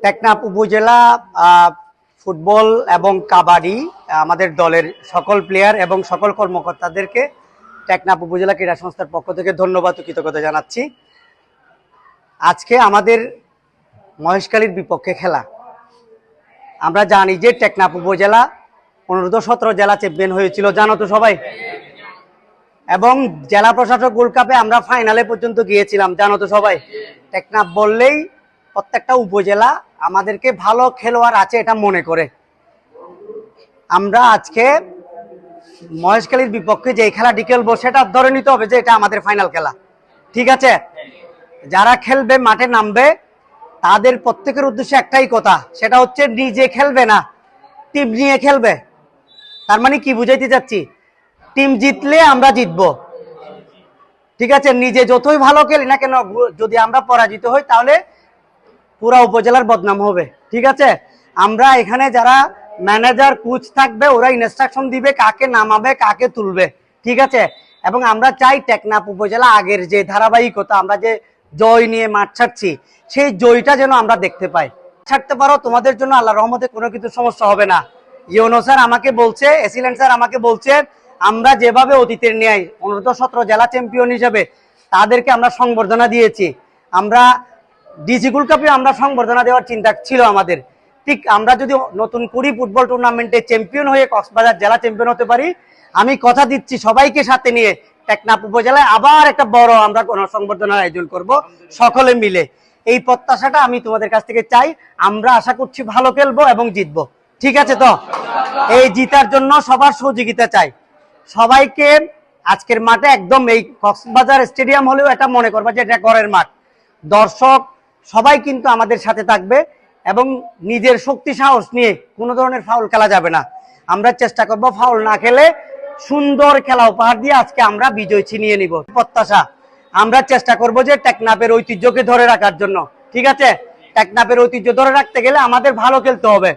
টেকনাফ উপজেলা ফুটবল এবং কাবাডি আমাদের দলের সকল প্লেয়ার এবং সকল কর্মকর্তাদেরকে টেকনাফ উপজেলা ক্রীড়া সংস্থার পক্ষ থেকে ধন্যবাদ ও কৃতজ্ঞতা জানাচ্ছি। আজকে আমাদের মহেশখালীর বিপক্ষে খেলা। আমরা জানি যে টেকনাফ উপজেলা 15-17 জেলা চ্যাম্পিয়ন হয়েছিল, জানো তো সবাই। এবং জেলা প্রশাসক গোল্ড কাপে আমরা ফাইনালে পর্যন্ত গিয়েছিলাম, জানো তো সবাই। টেকনাফ বললেই প্রত্যেকটা উপজেলা আমাদেরকে ভালো খেলোয়াড় আছে এটা মনে করে। আমরা আজকে মহেশখালীর বিপক্ষে যে খেলাটি খেলবো সেটা ধরে নিতে হবে যে এটা আমাদের ফাইনাল খেলা, ঠিক আছে। যারা খেলবে মাঠে নামবে তাদের প্রত্যেকের উদ্দেশ্যে একটাই কথা, সেটা হচ্ছে নিজে খেলবে না, টিম নিয়ে খেলবে। তার মানে কি বুঝাইতে চাচ্ছি, টিম জিতলে আমরা জিতবো, ঠিক আছে। নিজে যতই ভালো খেলি না কেন, যদি আমরা পরাজিত হই তাহলে পুরা উপজেলার বদনাম হবে, ঠিক আছে। আমরা এখানে যারা ম্যানেজার কোচ থাকবে ওরা ইনস্ট্রাকশন দিবে কাকে নামাবে কাকে তুলবে, ঠিক আছে। এবং আমরা চাই টেকনাফ উপজেলা আগের যে ধারাবাহিকতা, আমরা যে জয় নিয়ে মাঠ ছাড়ছি সেই জয়টা যেন আমরা দেখতে পাই। ছাড়তে পারো, তোমাদের জন্য আল্লাহর রহমতে কোনো কিছু সমস্যা হবে না। ইউনো স্যার আমাকে বলছে, এসিলেন্ট স্যার আমাকে বলছে, আমরা যেভাবে অতীতের ন্যায় 15-17 জেলা চ্যাম্পিয়ন হিসেবে তাদেরকে আমরা সংবর্ধনা দিয়েছি। আমরা ডিসি গোল্ড কাপে আমরা সংবর্ধনা দেওয়ার চিন্তা ছিল আমাদের। ঠিক আমরা যদি নতুন কুড়ি ফুটবল টুর্নামেন্টে চ্যাম্পিয়ন হয়ে কক্সবাজার জেলা চ্যাম্পিয়ন হতে পারি, আমি কথা দিচ্ছি সবাইকে সাথে নিয়ে টেকনাফ উপজেলায় আবার একটা বড় আমরা সংবর্ধনার আয়োজন করব সকলে মিলে। এই প্রত্যাশাটা আমি তোমাদের কাছ থেকে চাই। আমরা আশা করছি ভালো খেলবো এবং জিতবো, ঠিক আছে। তো এই জিতার জন্য সবার সহযোগিতা চাই। সবাইকে আজকের মাঠে একদম এই কক্সবাজার স্টেডিয়াম হলেও এটা মনে করবা যে এটা ঘরের মাঠ। দর্শক সবাই কিন্তু আমাদের সাথে থাকবে এবং নিজের শক্তি সাহস নিয়ে কোনো ধরনের ফাউল খেলা যাবে না। আমরা চেষ্টা করব ফাউল না খেলে সুন্দর খেলা উপহার দিয়ে আজকে আমরা বিজয় ছিনিয়ে নিব। প্রত্যাশা আমরা চেষ্টা করব যে টেকনাফের ঐতিহ্যকে ধরে রাখার জন্য, ঠিক আছে। টেকনাফের ঐতিহ্য ধরে রাখতে গেলে আমাদের ভালো খেলতে হবে,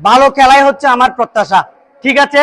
ভালো খেলাই হচ্ছে আমার প্রত্যাশা, ঠিক আছে।